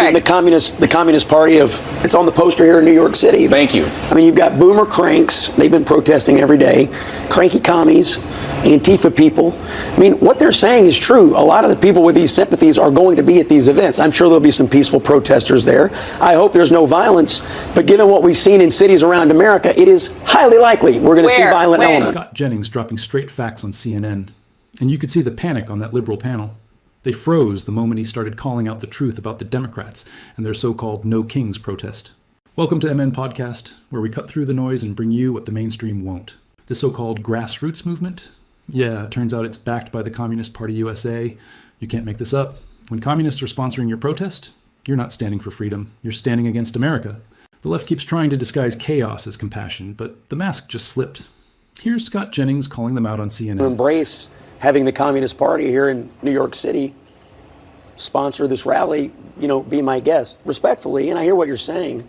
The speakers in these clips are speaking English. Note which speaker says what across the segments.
Speaker 1: mentioned the Communist Party it's on the poster here in New York City.
Speaker 2: Thank you.
Speaker 1: I mean, you've got boomer cranks. They've been protesting every day. Cranky commies, Antifa people. I mean, what they're saying is true. A lot of the people with these sympathies are going to be at these events. I'm sure there'll be some peaceful protesters there. I hope there's no violence. But given what we've seen in cities around America, it is highly likely we're going to see violent elements.
Speaker 3: Scott Jennings dropping straight facts on CNN. And you could see the panic on that liberal panel. They froze the moment he started calling out the truth about the Democrats and their so-called No Kings protest. Welcome to MN Podcast, where we cut through the noise and bring you what the mainstream won't. The so-called grassroots movement? Yeah, it turns out it's backed by the Communist Party USA. You can't make this up. When communists are sponsoring your protest, you're not standing for freedom. You're standing against America. The left keeps trying to disguise chaos as compassion, but the mask just slipped. Here's Scott Jennings calling them out on CNN.
Speaker 1: Embrace having the Communist Party here in New York City sponsor this rally, be my guest, respectfully, and I hear what you're saying,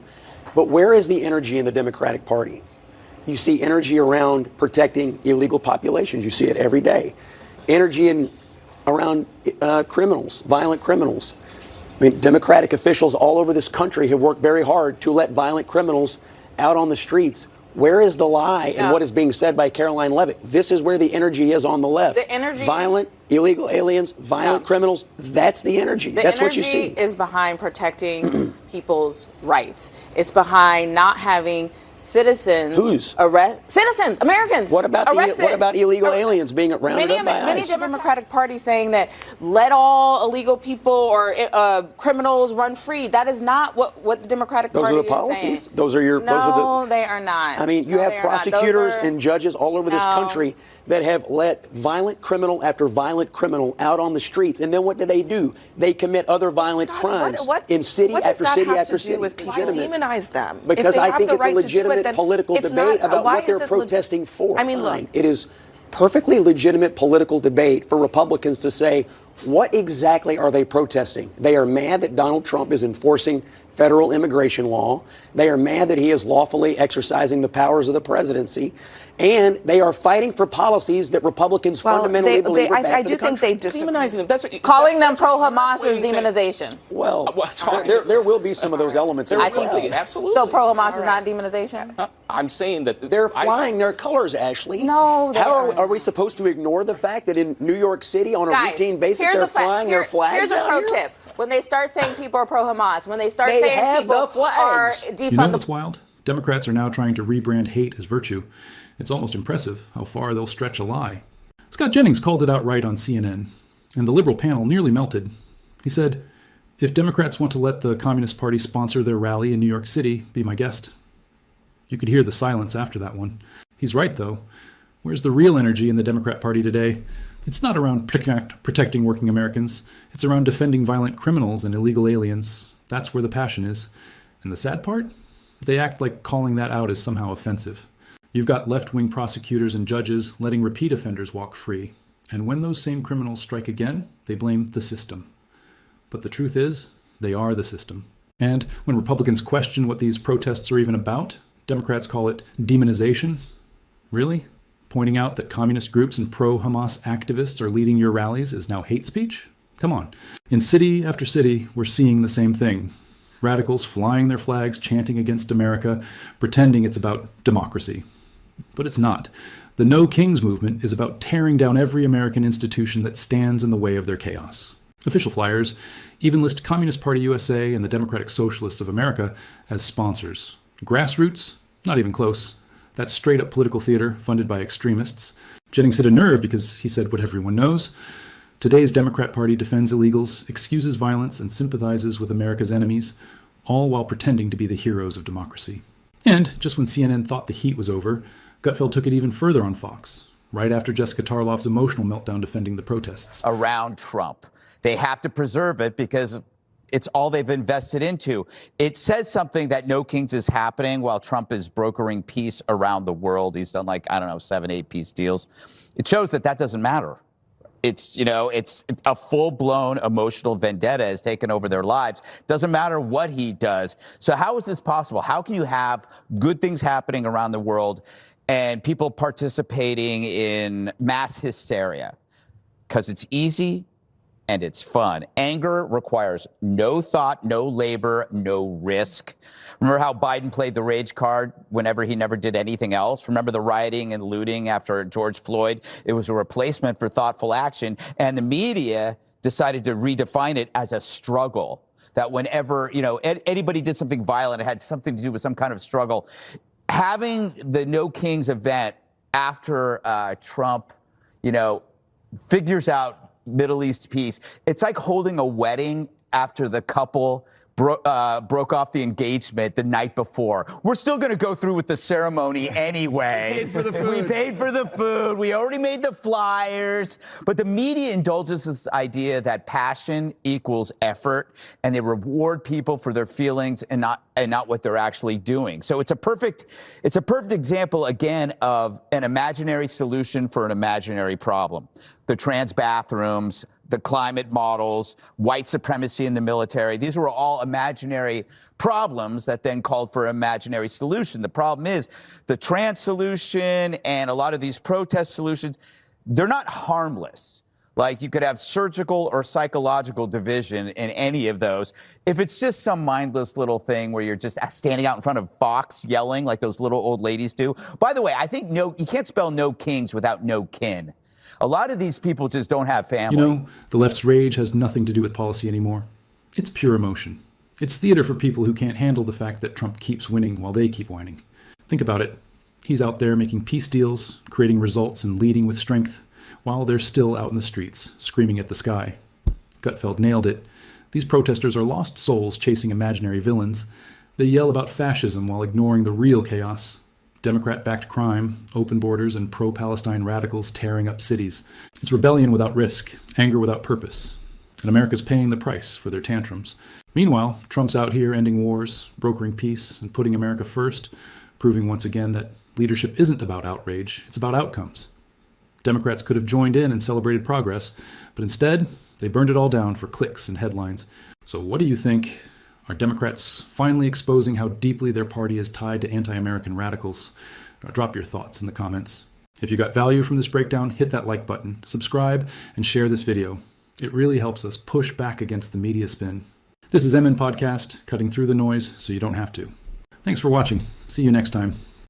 Speaker 1: but where is the energy in the Democratic Party? You see energy around protecting illegal populations. You see it every day. Energy around criminals, violent criminals. I mean, Democratic officials all over this country have worked very hard to let violent criminals out on the streets. Where is the lie in what is being said by Caroline Leavitt? This is where the energy is on the left.
Speaker 4: The energy,
Speaker 1: violent, illegal aliens, violent criminals. That's the energy. That's what you see.
Speaker 4: The energy is behind protecting people's rights. It's behind not having citizens citizens, Americans.
Speaker 1: What about illegal aliens being rounded up by ICE?
Speaker 4: Many Democratic Party saying that let all illegal people or criminals run free. That is not what the Democratic Party is saying.
Speaker 1: Those are the policies. Those are your.
Speaker 4: No, they are not.
Speaker 1: I mean, you have prosecutors and judges all over this country that have let violent criminal after violent criminal out on the streets, and then what do? They commit other violent crimes in city after city after city.
Speaker 5: Why demonize them?
Speaker 1: Because I think it's a legitimate political debate about what they're protesting for.
Speaker 5: I mean, look,
Speaker 1: it is perfectly legitimate political debate for Republicans to say, what exactly are they protesting? They are mad that Donald Trump is enforcing federal immigration law. They are mad that he is lawfully exercising the powers of the presidency. And they are fighting for policies that Republicans fundamentally believe are bad for the country.
Speaker 5: They just
Speaker 4: demonizing them. Calling them pro-Hamas is demonization.
Speaker 1: Well, there will be some of those elements.
Speaker 4: I think
Speaker 2: absolutely.
Speaker 4: So pro-Hamas is not demonization?
Speaker 2: I'm saying that
Speaker 1: they're flying their colors, Ashley.
Speaker 4: No,
Speaker 1: how are we supposed to ignore the fact that in New York City on a routine basis they're flying their flags?
Speaker 4: Here's a pro tip. When they start saying people are pro-Hamas, when they start saying people are defund
Speaker 3: You know what's wild? Democrats are now trying to rebrand hate as virtue. It's almost impressive how far they'll stretch a lie. Scott Jennings called it outright on CNN, and the liberal panel nearly melted. He said, if Democrats want to let the Communist Party sponsor their rally in New York City, be my guest. You could hear the silence after that one. He's right, though. Where's the real energy in the Democrat Party today? It's not around protecting working Americans. It's around defending violent criminals and illegal aliens. That's where the passion is. And the sad part? They act like calling that out is somehow offensive. You've got left-wing prosecutors and judges letting repeat offenders walk free. And when those same criminals strike again, they blame the system. But the truth is, they are the system. And when Republicans question what these protests are even about, Democrats call it demonization. Really? Pointing out that communist groups and pro-Hamas activists are leading your rallies is now hate speech? Come on. In city after city, we're seeing the same thing. Radicals flying their flags, chanting against America, pretending it's about democracy. But it's not. The No Kings movement is about tearing down every American institution that stands in the way of their chaos. Official flyers even list Communist Party USA and the Democratic Socialists of America as sponsors. Grassroots? Not even close. That's straight-up political theater funded by extremists. Jennings hit a nerve because he said what everyone knows. Today's Democrat Party defends illegals, excuses violence, and sympathizes with America's enemies, all while pretending to be the heroes of democracy. And just when CNN thought the heat was over, Gutfeld took it even further on Fox, right after Jessica Tarloff's emotional meltdown defending the protests.
Speaker 6: Around Trump. They have to preserve it because it's all they've invested into. It says something that No Kings is happening while Trump is brokering peace around the world. He's done 7, 8 peace deals. It shows that doesn't matter. It's a full-blown emotional vendetta has taken over their lives. Doesn't matter what he does. So how is this possible? How can you have good things happening around the world and people participating in mass hysteria? Because it's easy and it's fun. Anger requires no thought, no labor, no risk. Remember how Biden played the rage card whenever he never did anything else? Remember the rioting and looting after George Floyd? It was a replacement for thoughtful action, and the media decided to redefine it as a struggle. That whenever, anybody did something violent, it had something to do with some kind of struggle. Having the No Kings event after Trump, figures out Middle East peace, it's like holding a wedding after the couple broke off the engagement the night before. We're still going to go through with the ceremony anyway.
Speaker 1: We paid for the food.
Speaker 6: We paid for the food. We already made the flyers. But the media indulges this idea that passion equals effort, and they reward people for their feelings and not what they're actually doing. So it's a perfect example, again, of an imaginary solution for an imaginary problem. The trans bathrooms, the climate models, white supremacy in the military. These were all imaginary problems that then called for an imaginary solution. The problem is the trans solution and a lot of these protest solutions, they're not harmless. Like, you could have surgical or psychological division in any of those. If it's just some mindless little thing where you're just standing out in front of Fox yelling like those little old ladies do. By the way, I think you can't spell no kings without no kin. A lot of these people just don't have family.
Speaker 3: The left's rage has nothing to do with policy anymore. It's pure emotion. It's theater for people who can't handle the fact that Trump keeps winning while they keep whining. Think about it. He's out there making peace deals, creating results, and leading with strength, while they're still out in the streets, screaming at the sky. Gutfeld nailed it. These protesters are lost souls chasing imaginary villains. They yell about fascism while ignoring the real chaos. Democrat-backed crime, open borders, and pro-Palestine radicals tearing up cities. It's rebellion without risk, anger without purpose. And America's paying the price for their tantrums. Meanwhile, Trump's out here ending wars, brokering peace, and putting America first, proving once again that leadership isn't about outrage, it's about outcomes. Democrats could have joined in and celebrated progress, but instead, they burned it all down for clicks and headlines. So what do you think? Are Democrats finally exposing how deeply their party is tied to anti-American radicals? Drop your thoughts in the comments. If you got value from this breakdown, hit that like button, subscribe, and share this video. It really helps us push back against the media spin. This is MN Podcast, cutting through the noise so you don't have to. Thanks for watching. See you next time.